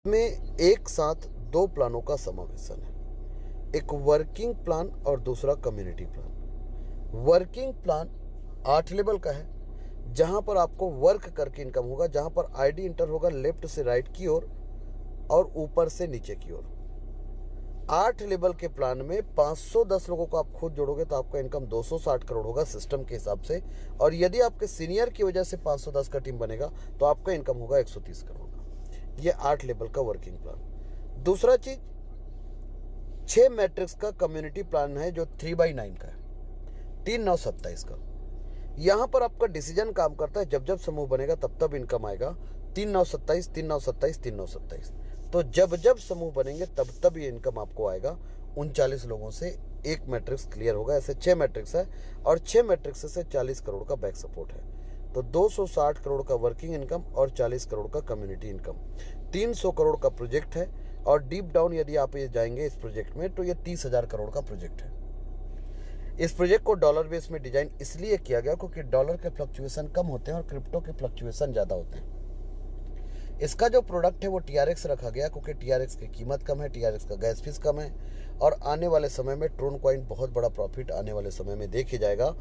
में एक साथ दो प्लानों का समावेशन है, एक वर्किंग प्लान और दूसरा community plan. Working plan 8 level का है, जहां पर आपको वर्क करके इनकम होगा, जहां पर आईडी इंटर होगा लेफ्ट से राइट की ओर और ऊपर से नीचे की ओर। 8 लेवल के प्लान में 510 लोगों को आप खुद जोड़ोगे तो आपका इनकम 260 करोड़ होगा सिस्टम के हिसाब से, और यदि आपके सीनियर की वजह से 510 का टीम बनेगा तो आपका इनकम होगा 130 करोड़ का। ये 8 लेवल का वर्किंग प्लान। दूसरा चीज 6 मैट्रिक्स का कम्युनिटी प्लान है, जो 3/9 का है, 3 9 27 का। यहाँ पर आपका डिसीजन काम करता है, जब जब समूह बनेगा तब तब इनकम आएगा। 3 9 27, 3 9 27, 3 9 27। तो जब जब समूह बनेंगे तब तब ये इनकम आपको आएगा। 39 लोगों से एक मैट्रिक्स क्लियर होगा। ऐसे 6 मैट्रिक्स है और 6 मैट्रिक्स से 40 करोड़ का बैक सपोर्ट है। तो 260 करोड़ का वर्किंग इनकम और 40 करोड़ का कम्युनिटी इनकम। 300 करोड़ का प्रोजेक्ट है, और डीप डाउन यदि आप ये जाएंगे इस प्रोजेक्ट में तो ये 30,000 करोड़ का प्रोजेक्ट है। इस प्रोजेक्ट को डॉलर बेस में डिजाइन इसलिए किया गया क्योंकि डॉलर के फ्लक्चुएशन कम होते हैं और क्रिप्टो के फ्लक्चुएशन ज़्यादा होते हैं। इसका जो प्रोडक्ट है वो TRX रखा गया क्योंकि TRX की कीमत कम है, TRX का गैस फीस कम है, और आने वाले समय में ट्रोन कॉइन बहुत बड़ा प्रॉफिट आने वाले समय में देखे जाएगा।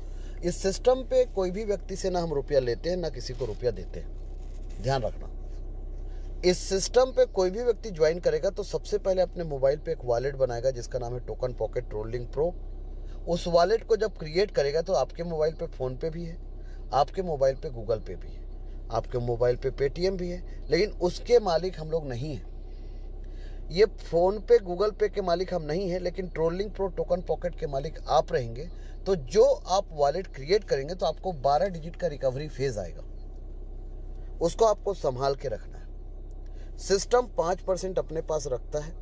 इस सिस्टम पे कोई भी व्यक्ति से ना हम रुपया लेते हैं ना किसी को रुपया देते हैं, ध्यान रखना। इस सिस्टम पे कोई भी व्यक्ति ज्वाइन करेगा तो सबसे पहले अपने मोबाइल पे एक वॉलेट बनाएगा जिसका नाम है टोकन पॉकेट रोलिंग प्रो। उस वॉलेट को जब क्रिएट करेगा तो आपके मोबाइल पे फ़ोन पे भी है, आपके मोबाइल पे गूगल पे भी है, आपके मोबाइल पे पेटीएम भी है, लेकिन उसके मालिक हम लोग नहीं हैं। ये फ़ोन पे गूगल पे के मालिक हम नहीं हैं, लेकिन ट्रोलिंग प्रो टोकन पॉकेट के मालिक आप रहेंगे। तो जो आप वॉलेट क्रिएट करेंगे तो आपको 12 डिजिट का रिकवरी फेज आएगा, उसको आपको संभाल के रखना है। सिस्टम 5% अपने पास रखता है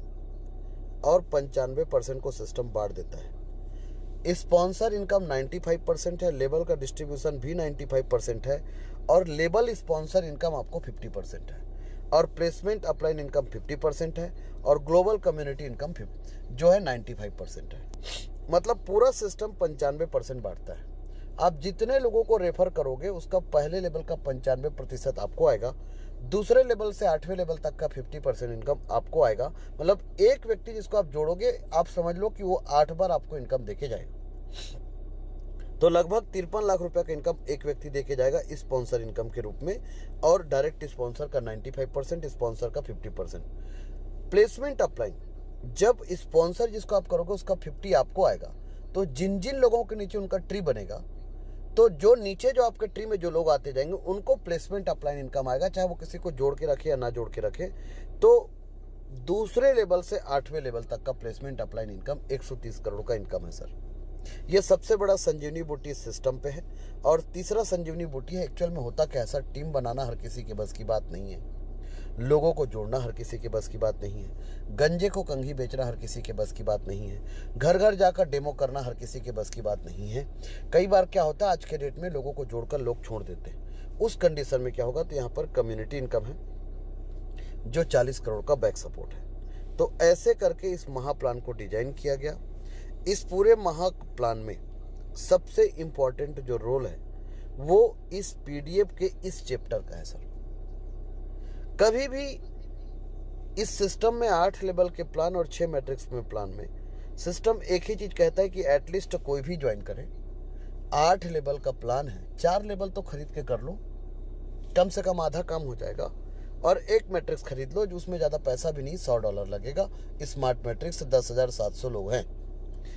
और 95% को सिस्टम बांट देता है। स्पॉन्सर इनकम 95% है, लेबल का डिस्ट्रीब्यूशन भी 95% है, और लेबल स्पॉन्सर इनकम आपको 50% है, और प्लेसमेंट अपलाइन इनकम 50% है, और ग्लोबल कम्युनिटी इनकम जो है 95% है। मतलब पूरा सिस्टम 95% बांटता है। आप जितने लोगों को रेफर करोगे उसका पहले लेवल का 95% आपको आएगा, दूसरे लेवल से 8वें लेवल तक का 50% इनकम आपको आएगा। मतलब एक व्यक्ति जिसको आप जोड़ोगे आप समझ लो कि वो 8 बार आपको इनकम देके जाएगा। तो लगभग 53 लाख रुपए का इनकम एक व्यक्ति देके जाएगा स्पॉन्सर इनकम के रूप में, और डायरेक्ट स्पॉन्सर का 95%, स्पॉन्सर का 50%। प्लेसमेंट अपलाइन, जब स्पॉन्सर जिसको आप करोगे उसका 50 आपको आएगा, तो जिन जिन लोगों के नीचे उनका ट्री बनेगा, तो जो नीचे जो आपके ट्री में जो लोग आते जाएंगे उनको प्लेसमेंट अपलाइन इनकम आएगा, चाहे वो किसी को जोड़ के रखे या ना जोड़ के रखे। तो दूसरे लेवल से 8वें लेवल तक का प्लेसमेंट अपलाइन इनकम 130 करोड़ का इनकम है सर। ये सबसे बड़ा संजीवनी बूटी इस सिस्टम पे है। और तीसरा संजीवनी बूटी है, एक्चुअल में होता क्या है सर, टीम बनाना हर किसी के बस की बात नहीं है, लोगों को जोड़ना हर किसी के बस की बात नहीं है, गंजे को कंघी बेचना हर किसी के बस की बात नहीं है, घर घर जाकर डेमो करना हर किसी के बस की बात नहीं है। कई बार क्या होता है, आज के डेट में लोगों को जोड़कर लोग छोड़ देते हैं। उस कंडीशन में क्या होगा, तो यहाँ पर कम्युनिटी इनकम है जो 40 करोड़ का बैक सपोर्ट है। तो ऐसे करके इस महाप्लान को डिजाइन किया गया। इस पूरे महाप्लान में सबसे इम्पोर्टेंट जो रोल है वो इस PDF के इस चैप्टर का है सर। कभी भी इस सिस्टम में 8 लेवल के प्लान और 6 मैट्रिक्स में प्लान में सिस्टम एक ही चीज कहता है कि एटलीस्ट कोई भी ज्वाइन करे। 8 लेवल का प्लान है, 4 लेवल तो खरीद के कर लो, कम से कम आधा काम हो जाएगा, और एक मैट्रिक्स खरीद लो जो उसमें ज़्यादा पैसा भी नहीं, $100 लगेगा। स्मार्ट मैट्रिक्स 10,700 लोग हैं,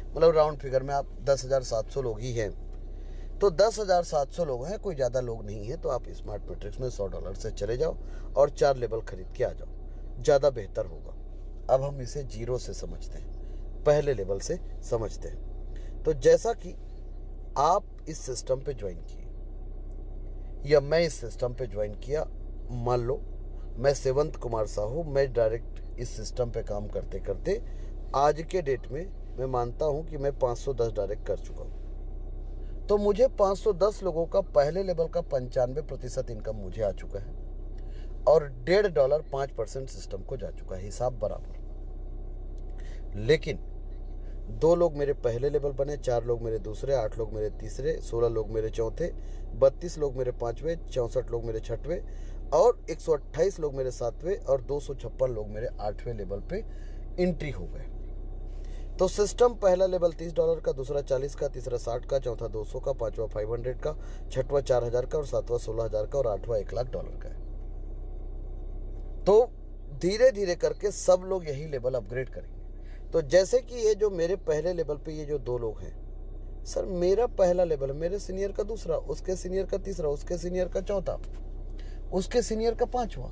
मतलब राउंड फिगर में आप 10,700 लोग ही हैं। तो 10,700 लोग हैं, कोई ज़्यादा लोग नहीं है। तो आप स्मार्ट मैट्रिक्स में $100 से चले जाओ और 4 लेवल खरीद के आ जाओ, ज़्यादा बेहतर होगा। अब हम इसे 0 से समझते हैं, पहले लेवल से समझते हैं। तो जैसा कि आप इस सिस्टम पे ज्वाइन किए या मैं इस सिस्टम पे ज्वाइन किया, मान लो मैं सेवंत कुमार साहू, मैं डायरेक्ट इस सिस्टम पे काम करते करते आज के डेट में मैं मानता हूं कि मैं 510 डायरेक्ट कर चुका हूं। तो मुझे 510 लोगों का पहले लेवल का 95% इनकम मुझे आ चुका है, और $1.5 5% सिस्टम को जा चुका है, हिसाब बराबर। लेकिन 2 लोग मेरे पहले लेवल बने, 4 लोग मेरे दूसरे, 8 लोग मेरे तीसरे, 16 लोग मेरे चौथे, 32 लोग मेरे 5वें, 64 लोग मेरे 6वें, और 128 लोग मेरे 7वें और 256 लोग मेरे 8वें लेवल पे एंट्री हो गए। तो सिस्टम पहला लेवल $30 का, दूसरा 40 का, तीसरा 60 का, चौथा 200 का, पांचवा 500 का, छठवां 4000 का और सातवां 16000 का और आठवां $1,00,000 का है। तो धीरे धीरे करके सब लोग यही लेवल अपग्रेड करेंगे। तो जैसे कि ये जो मेरे पहले लेवल पे ये जो 2 लोग हैं, सर मेरा पहला लेवल, मेरे सीनियर का दूसरा, उसके सीनियर का तीसरा, उसके सीनियर का चौथा, उसके सीनियर का 5वां।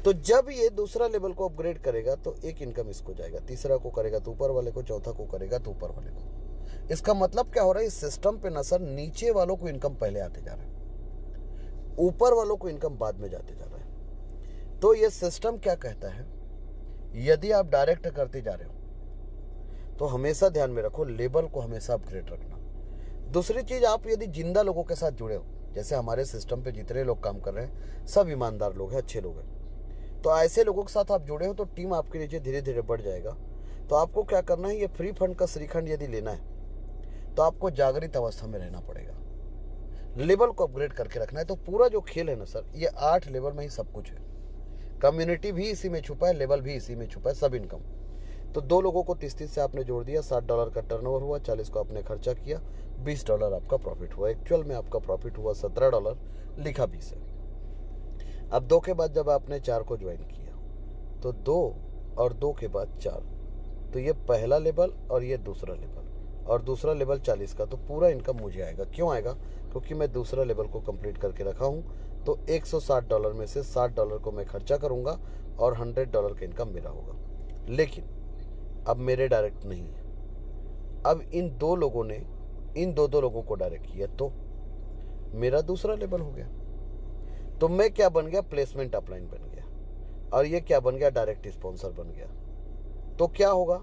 तो जब ये दूसरा लेवल को अपग्रेड करेगा तो एक इनकम इसको जाएगा, तीसरा को करेगा तो ऊपर वाले को, चौथा को करेगा तो ऊपर वाले को। इसका मतलब क्या हो रहा है, इस सिस्टम पे ना सर नीचे वालों को इनकम पहले आते जा रहा है, ऊपर वालों को इनकम बाद में जाते जा रहा है। तो ये सिस्टम क्या कहता है, यदि आप डायरेक्ट करते जा रहे हो तो हमेशा ध्यान में रखो लेवल को हमेशा अपग्रेड रखना। दूसरी चीज, आप यदि जिंदा लोगों के साथ जुड़े हो, जैसे हमारे सिस्टम पे जितने लोग काम कर रहे हैं सब ईमानदार लोग हैं, अच्छे लोग हैं, तो ऐसे लोगों के साथ आप जुड़े हो तो टीम आपके नीचे धीरे धीरे बढ़ जाएगा। तो आपको क्या करना है, ये फ्री फंड का श्रीखंड यदि लेना है तो आपको जागृत अवस्था में रहना पड़ेगा, लेवल को अपग्रेड करके रखना है। तो पूरा जो खेल है ना सर, ये 8 लेवल में ही सब कुछ है। कम्युनिटी भी इसी में छुपा है, लेवल भी इसी में छुपा है, सब इनकम। तो 2 लोगों को 30-30 से आपने जोड़ दिया, $60 का टर्नओवर हुआ, 40 को आपने खर्चा किया, $20 आपका प्रॉफिट हुआ। एक्चुअल में आपका प्रॉफिट हुआ $17, लिखा 20 है। अब 2 के बाद जब आपने 4 को ज्वाइन किया तो 2 और 2 के बाद 4, तो ये पहला लेवल और ये दूसरा लेवल, और दूसरा लेवल 40 का, तो पूरा इनकम मुझे आएगा। क्यों आएगा, क्योंकि मैं दूसरा लेवल को कंप्लीट करके रखा हूँ। तो $160 में से $60 को मैं खर्चा करूँगा और $100 का इनकम मेरा होगा। लेकिन अब मेरे डायरेक्ट नहीं है, अब इन 2 लोगों ने इन 2 लोगों को डायरेक्ट किया तो मेरा दूसरा लेवल हो गया। तो मैं क्या बन गया, प्लेसमेंट अपलाइन बन गया, और ये क्या बन गया, डायरेक्ट स्पॉन्सर बन गया। तो क्या होगा,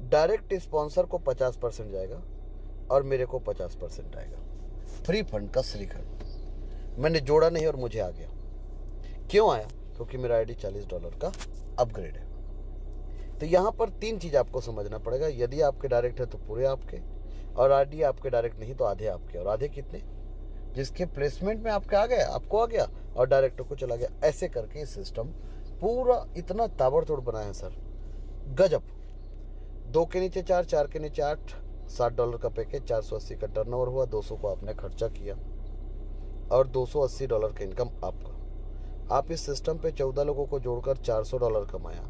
डायरेक्ट स्पॉन्सर को 50% जाएगा और मेरे को 50% आएगा। फ्री फंड का श्रीखंड मैंने जोड़ा नहीं और मुझे आ गया। क्यों आया, क्योंकि मेरा आईडी $40 का अपग्रेड है। तो यहाँ पर 3 चीज़ आपको समझना पड़ेगा, यदि आपके डायरेक्ट है तो पूरे आपके, और आईडी आपके डायरेक्ट नहीं तो आधे आपके। और आधे कितने, जिसके प्लेसमेंट में आपके आ गया, आपको आ गया, और डायरेक्टर को चला गया। ऐसे करके ये सिस्टम पूरा इतना ताबड़तोड़ बनाया है सर, गजब। 2 के नीचे 4, 4 के नीचे 8, $60 का पैकेज, 480 का टर्नओवर हुआ, 200 को आपने खर्चा किया और $280 का इनकम आपका। आप इस सिस्टम पे 14 लोगों को जोड़कर $400 कमाया,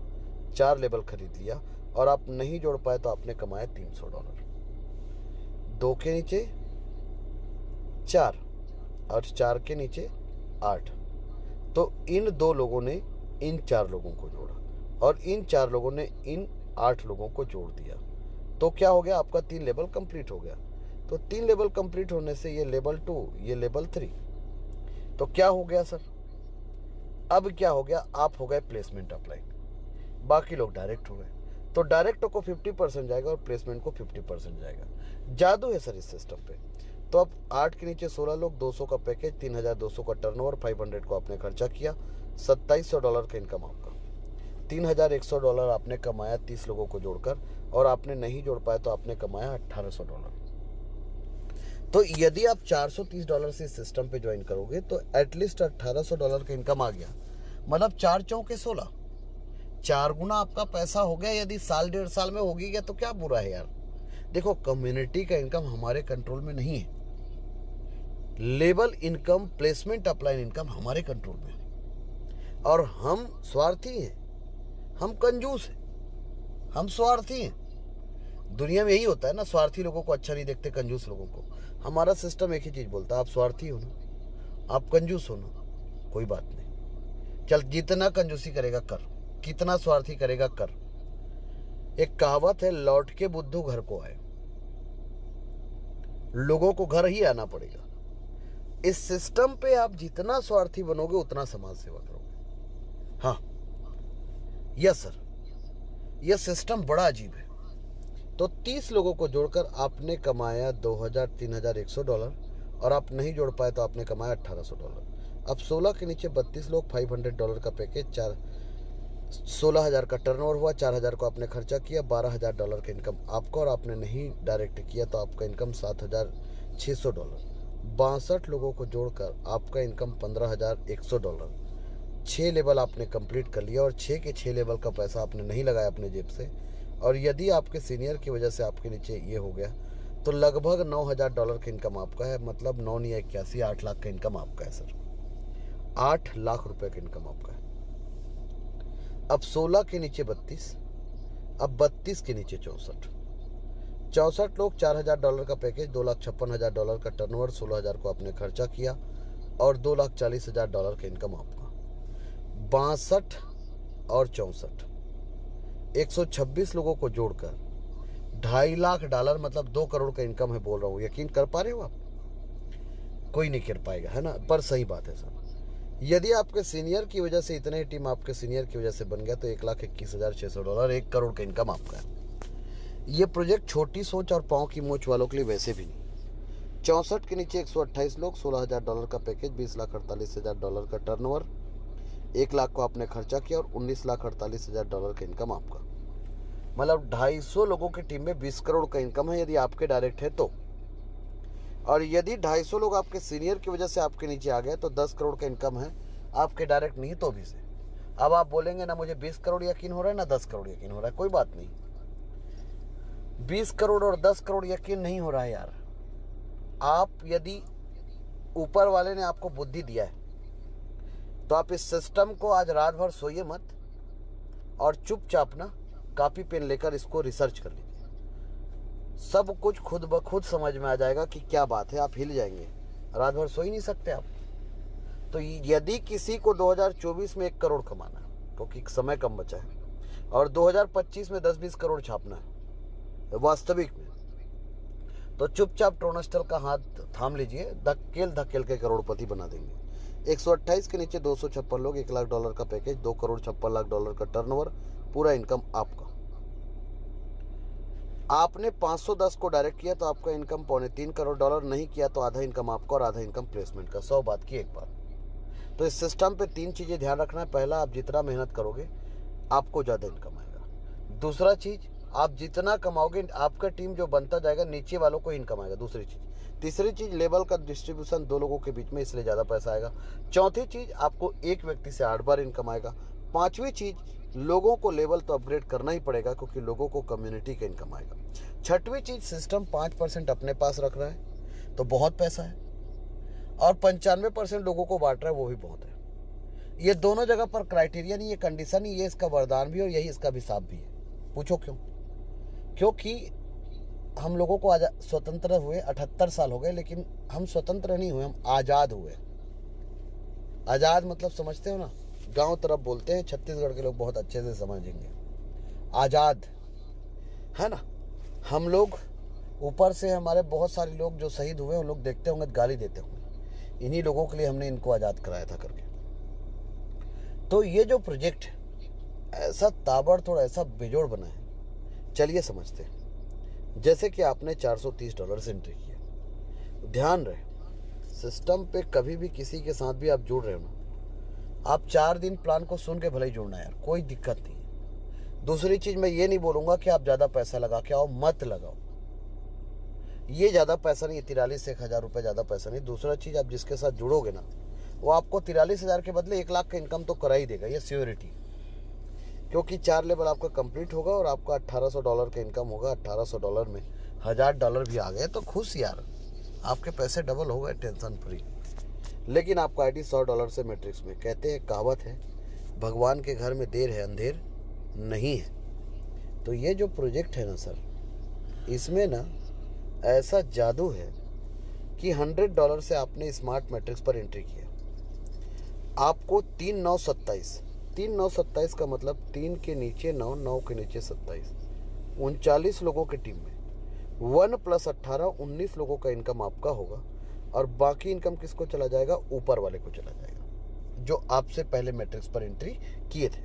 4 लेवल खरीद लिया, और आप नहीं जोड़ पाए तो आपने कमाया $300। 2 के नीचे 4 और 4 के नीचे 8। तो इन 2 लोगों ने इन 4 लोगों को जोड़ा और इन 4 लोगों ने इन 8 लोगों को जोड़ दिया। तो क्या हो गया, आपका 3 लेवल कंप्लीट हो गया। तो 3 लेवल कंप्लीट होने से ये लेवल 2, ये लेवल 3। तो क्या हो गया सर, अब क्या हो गया, आप हो गए प्लेसमेंट अप्लाइन, बाकी लोग डायरेक्ट हो गए। तो डायरेक्ट को 50% जाएगा और प्लेसमेंट को 50% जाएगा। जादू है सर इस सिस्टम पे। तो अब 8 के नीचे 16 लोग, 200 का पैकेज, 3200 का टर्नओवर, 500 को आपने खर्चा किया, $2700 का इनकम आपका। $3100 आपने कमाया 30 लोगों को जोड़कर, और आपने नहीं जोड़ पाया तो आपने कमाया $1800। तो यदि आप $430 से सिस्टम पे ज्वाइन करोगे तो एटलीस्ट $1800 का इनकम आ गया। मतलब 4 चौके 16, 4 गुना आपका पैसा हो गया। यदि साल 1.5 साल में होगी गया तो क्या बुरा है यार। देखो, कम्युनिटी का इनकम हमारे कंट्रोल में नहीं है, level income, placement upline income हमारे कंट्रोल में है। और हम स्वार्थी हैं, हम कंजूस हैं, हम स्वार्थी हैं। दुनिया में यही होता है ना, स्वार्थी लोगों को अच्छा नहीं देखते, कंजूस लोगों को। हमारा सिस्टम एक ही चीज बोलता है, आप स्वार्थी हो ना, आप कंजूस हो ना, कोई बात नहीं, चल जितना कंजूसी करेगा कर, कितना स्वार्थी करेगा कर। एक कहावत है, लौट के बुद्धू घर को आए। लोगों को घर ही आना पड़ेगा। इस सिस्टम पे आप जितना स्वार्थी बनोगे उतना समाज सेवा करोगे। हाँ, यस सर, यह सिस्टम बड़ा अजीब है। तो 30 लोगों को जोड़कर आपने कमाया $2000-3100, और आप नहीं जोड़ पाए तो आपने कमाया $1800। अब 16 के नीचे 32 लोग, $500 का पैकेज, 16,000 का टर्नओवर हुआ, 4,000 को आपने खर्चा किया, $12,000 का इनकम आपका, और आपने नहीं डायरेक्ट किया तो आपका इनकम $7,600। 62 लोगों को जोड़कर आपका इनकम $15,100। 6 लेवल आपने कंप्लीट कर लिया और 6 के 6 लेवल का पैसा आपने नहीं लगाया अपने जेब से। और यदि आपके सीनियर की वजह से आपके नीचे ये हो गया तो लगभग $9,000 का इनकम आपका है। मतलब 9 या 81, 8 लाख का इनकम आपका है सर। 8 लाख रुपए का इनकम आपका है। अब 16 के नीचे 32, अब 32 के नीचे 64। 64 लोग, $4,000 का पैकेज, $2,56,000 का टर्नओवर, 16,000 को आपने खर्चा किया और $2,40,000 का इनकम आपका। 62 और 64, 126 लोगों को जोड़कर $2.5 लाख मतलब 2 करोड़ का इनकम है। बोल रहा हूँ, यकीन कर पा रहे हो आप? कोई नहीं कर पाएगा, है ना? पर सही बात है सर। यदि आपके सीनियर की वजह से इतने टीम आपके सीनियर की वजह से बन गया तो $1,21,600, 1 करोड़ का इनकम आपका है। ये प्रोजेक्ट छोटी सोच और पाँव की मोच वालों के लिए वैसे भी नहीं। 64 के नीचे 128 लोग, $16,000 का पैकेज, $20,48,000 का टर्नओवर, 1 लाख को आपने खर्चा किया और $19,48,000 का इनकम आपका। मतलब 250 लोगों की टीम में 20 करोड़ का इनकम है यदि आपके डायरेक्ट है तो। और यदि 250 लोग आपके सीनियर की वजह से आपके नीचे आ गए तो 10 करोड़ का इनकम है आपके डायरेक्ट नहीं तो भी से। अब आप बोलेंगे ना मुझे 20 करोड़ यकीन हो रहा है ना 10 करोड़ यकीन हो रहा है, कोई बात नहीं। 20 करोड़ और 10 करोड़ यकीन नहीं हो रहा है यार। आप यदि ऊपर वाले ने आपको बुद्धि दिया है तो आप इस सिस्टम को आज रात भर सोइए मत और चुपचाप ना कॉपी पेन लेकर इसको रिसर्च कर लीजिए। सब कुछ खुद ब खुद समझ में आ जाएगा कि क्या बात है। आप हिल जाएंगे, रात भर सो ही नहीं सकते आप। तो यदि किसी को 2024 में 1 करोड़ कमाना है क्योंकि समय कम बचा है और 2025 में 10-20 करोड़ छापना है वास्तविक में, तो चुपचाप ट्रोनस्टल का हाथ थाम लीजिए, धकेल के करोड़पति बना देंगे। 128 के नीचे 256 लोग, $1 लाख का पैकेज, $2,56,00,000 का टर्नओवर, पूरा इनकम आपका। आपने 510 को डायरेक्ट किया तो आपका इनकम $3.25 करोड़, नहीं किया तो आधा इनकम आपका और आधा इनकम प्लेसमेंट का। 100 बात की एक बात। तो इस सिस्टम पे 3 चीज़ें ध्यान रखना है। पहला, आप जितना मेहनत करोगे आपको ज़्यादा इनकम आएगा। दूसरा चीज़, आप जितना कमाओगे आपका टीम जो बनता जाएगा नीचे वालों को इनकम आएगा। दूसरी चीज़, तीसरी चीज़, लेवल का डिस्ट्रीब्यूशन 2 लोगों के बीच में, इसलिए ज़्यादा पैसा आएगा। चौथी चीज़, आपको एक व्यक्ति से 8 बार इनकम आएगा। पांचवी चीज़, लोगों को लेवल तो अपग्रेड करना ही पड़ेगा क्योंकि लोगों को कम्युनिटी का इनकम आएगा। छठवीं चीज़, सिस्टम 5% अपने पास रख रहा है तो बहुत पैसा है और 95% लोगों को बांट रहा है, वो भी बहुत है। ये दोनों जगह पर क्राइटेरिया नहीं, ये कंडीशन ही, ये इसका वरदान भी और यही इसका अभिशाप भी है। पूछो क्यों? क्योंकि हम लोगों को स्वतंत्र हुए 78 साल हो गए, लेकिन हम स्वतंत्र नहीं हुए, हम आज़ाद हुए। आज़ाद मतलब समझते हो ना? गांव तरफ बोलते हैं, छत्तीसगढ़ के लोग बहुत अच्छे से समझेंगे। आज़ाद है ना? हम लोग ऊपर से, हमारे बहुत सारे लोग जो शहीद हुए उन लोग देखते होंगे, गाली देते होंगे, इन्हीं लोगों के लिए हमने इनको आज़ाद कराया था करके। तो ये जो प्रोजेक्ट है ऐसा ताबड़तोड़, ऐसा बेजोड़ बना है, चलिए समझते हैं। जैसे कि आपने $430 से एंट्री किया, ध्यान रहे सिस्टम पे कभी भी किसी के साथ भी आप जुड़ रहे हो ना, आप 4 दिन प्लान को सुन के भले ही जुड़ना यार, कोई दिक्कत नहीं है। दूसरी चीज़, मैं ये नहीं बोलूँगा कि आप ज़्यादा पैसा लगा के आओ, मत लगाओ, ये ज़्यादा पैसा नहीं है, 43 से 1,000 रुपये ज़्यादा पैसा नहीं। दूसरा चीज़, आप जिसके साथ जुड़ोगे ना वो आपको 43,000 के बदले 1 लाख का इनकम तो करा ही देगा, ये श्योरिटी। क्योंकि 4 लेवल आपका कंप्लीट होगा और आपका $1,800 का इनकम होगा। $1,800 में $1,000 भी आ गए तो खुश यार, आपके पैसे डबल हो गए, टेंशन फ्री। लेकिन आपका आईडी $100 से मैट्रिक्स में। कहते हैं, कहावत है, भगवान के घर में देर है अंधेर नहीं है। तो ये जो प्रोजेक्ट है ना सर, इसमें ना ऐसा जादू है कि $100 से आपने स्मार्ट मैट्रिक्स पर एंट्री किया, आपको 3,927 का मतलब 3 के नीचे 9, 9 के नीचे 27, 39 लोगों की टीम में 1 + 18, 19 लोगों का इनकम आपका होगा। और बाकी इनकम किसको चला जाएगा? ऊपर वाले को चला जाएगा जो आपसे पहले मैट्रिक्स पर एंट्री किए थे।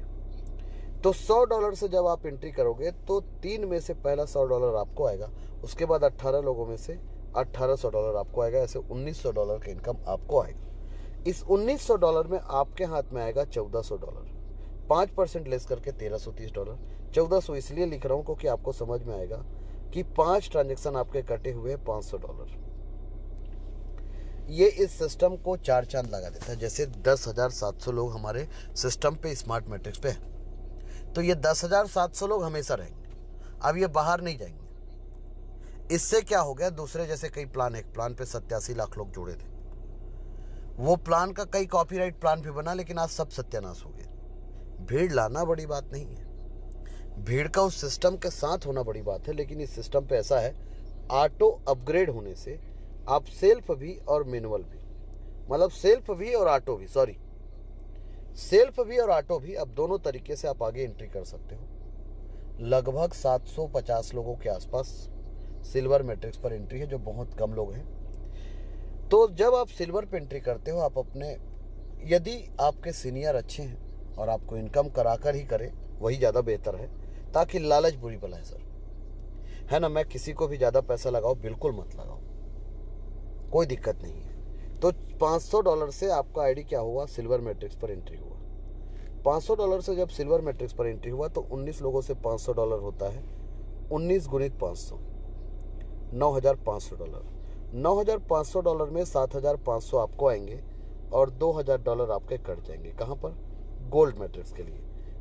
तो $100 से जब आप एंट्री करोगे तो 3 में से पहला $100 आपको आएगा, उसके बाद 18 लोगों में से $1,800 आपको आएगा, ऐसे $1,900 का इनकम आपको आएगा। इस $1,900 में आपके हाथ में आएगा $1,400, 5% लेस करके $1,330। 1400 इसलिए लिख रहा हूँ क्योंकि आपको समझ में आएगा कि 5 ट्रांजेक्शन आपके कटे हुए हैं $500। ये इस सिस्टम को 4 चांद लगा देता है। जैसे 10,700 लोग हमारे सिस्टम पे स्मार्ट मैट्रिक्स पे हैं, तो ये 10,700 लोग हमेशा रहेंगे, अब ये बाहर नहीं जाएंगे। इससे क्या हो गया, दूसरे जैसे कई प्लान, एक प्लान पे 87 लाख लोग जुड़े थे, वो प्लान का कई कॉपीराइट प्लान भी बना, लेकिन आज सब सत्यानाश हो गया। भीड़ लाना बड़ी बात नहीं है, भीड़ का उस सिस्टम के साथ होना बड़ी बात है। लेकिन इस सिस्टम पे ऐसा है, ऑटो अपग्रेड होने से आप सेल्फ भी और मैनुअल भी, मतलब सेल्फ भी और ऑटो भी, सेल्फ भी और ऑटो भी, अब दोनों तरीके से आप आगे एंट्री कर सकते हो। लगभग 750 लोगों के आसपास सिल्वर मैट्रिक्स पर एंट्री है, जो बहुत कम लोग हैं। तो जब आप सिल्वर पे एंट्री करते हो, आप अपने, यदि आपके सीनियर अच्छे हैं और आपको इनकम कराकर ही करें, वही ज़्यादा बेहतर है, ताकि लालच बुरी बला है सर, है ना। मैं किसी को भी ज़्यादा पैसा लगाओ, बिल्कुल मत लगाओ, कोई दिक्कत नहीं है। तो $500 से आपका आईडी क्या हुआ, सिल्वर मैट्रिक्स पर एंट्री हुआ। $500 से जब सिल्वर मैट्रिक्स पर एंट्री हुआ, तो 19 लोगों से $500 होता है, 19 गुणित 500, $9,500। $9,500 में $7,500 आपको आएंगे और $2,000 आपके कट जाएंगे। कहाँ पर, गोल्ड मैट्रिक्स के लिए।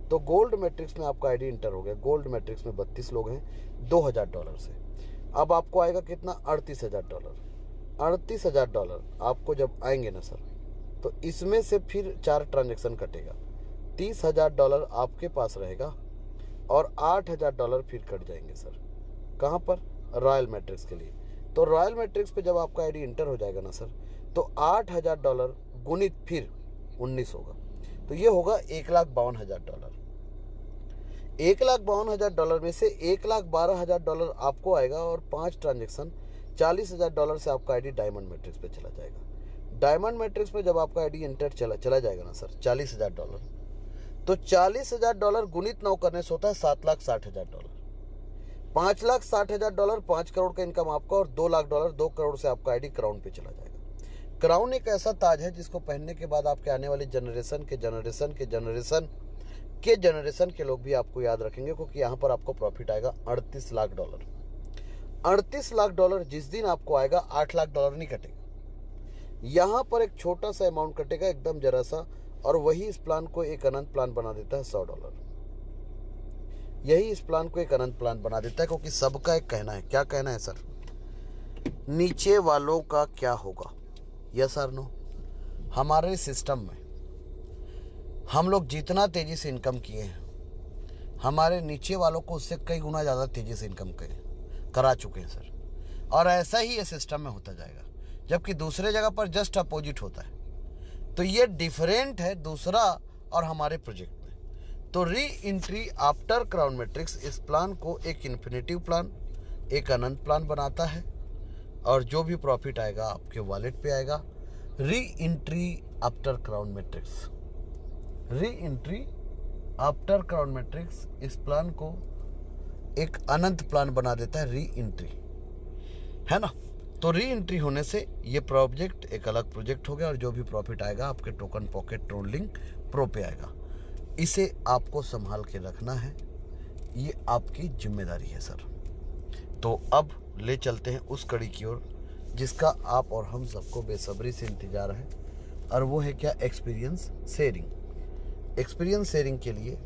तो गोल्ड मैट्रिक्स में आपका आईडी इंटर हो गया। गोल्ड मैट्रिक्स में 32 लोग हैं, $2,000 से। अब आपको आएगा कितना, $38,000। $38,000 आपको जब आएंगे ना सर, तो इसमें से फिर 4 ट्रांजेक्शन कटेगा, $30,000 आपके पास रहेगा और $8,000 फिर कट जाएंगे सर। कहाँ पर, रॉयल मैट्रिक्स के लिए। तो रॉयल मैट्रिक्स पे जब आपका आईडी इंटर हो जाएगा ना सर, तो $8,000 गुणित फिर 19 होगा, तो ये होगा $1,52,000। $1,52,000 में से $1,12,000 आपको आएगा और 5 ट्रांजेक्शन $40,000 से आपका आईडी डायमंड मैट्रिक्स पे चला जाएगा। डायमंड मैट्रिक्स में जब आपका आईडी इंटर चला जाएगा ना सर, $40,000, तो $40,000 गुणित 9 करने से होता है $7,60,000। $5,60,000, 5 करोड़ का इनकम आपका, और $2,00,000, 2 करोड़ से आपका आईडी क्राउन पे चला जाएगा। क्राउन एक ऐसा ताज है जिसको पहनने के बाद आपके आने वाली जनरेशन के लोग भी आपको याद रखेंगे, क्योंकि यहाँ पर आपको प्रॉफिट आएगा $38 लाख। $38 लाख जिस दिन आपको आएगा, $8 लाख नहीं कटेगा, यहाँ पर एक छोटा सा अमाउंट कटेगा, एकदम जरा सा, और वही इस प्लान को एक अनंत प्लान बना देता है। $100 यही इस प्लान को एक अनंत प्लान बना देता है, क्योंकि सबका एक कहना है। क्या कहना है सर, नीचे वालों का क्या होगा, यस और नो। हमारे सिस्टम में हम लोग जितना तेजी से इनकम किए हैं, हमारे नीचे वालों को उससे कई गुना ज़्यादा तेजी से इनकम करा चुके हैं सर, और ऐसा ही ये सिस्टम में होता जाएगा। जबकि दूसरे जगह पर जस्ट अपोजिट होता है। तो ये डिफरेंट है दूसरा और हमारे प्रोजेक्ट में। तो re entry after crown matrix इस प्लान को एक इन्फिनिटिव प्लान, एक अनंत प्लान बनाता है, और जो भी प्रॉफिट आएगा आपके वॉलेट पे आएगा। Re entry after crown matrix, re entry after crown matrix इस प्लान को एक अनंत प्लान बना देता है, री एंट्री, है ना। तो री एंट्री होने से ये प्रोजेक्ट एक अलग प्रोजेक्ट हो गया, और जो भी प्रॉफिट आएगा आपके टोकन पॉकेट ट्रोलिंग प्रो पे आएगा। इसे आपको संभाल के रखना है, ये आपकी जिम्मेदारी है सर। तो अब ले चलते हैं उस कड़ी की ओर जिसका आप और हम सबको बेसब्री से इंतजार है, और वो है क्या, एक्सपीरियंस शेयरिंग। एक्सपीरियंस शेयरिंग के लिए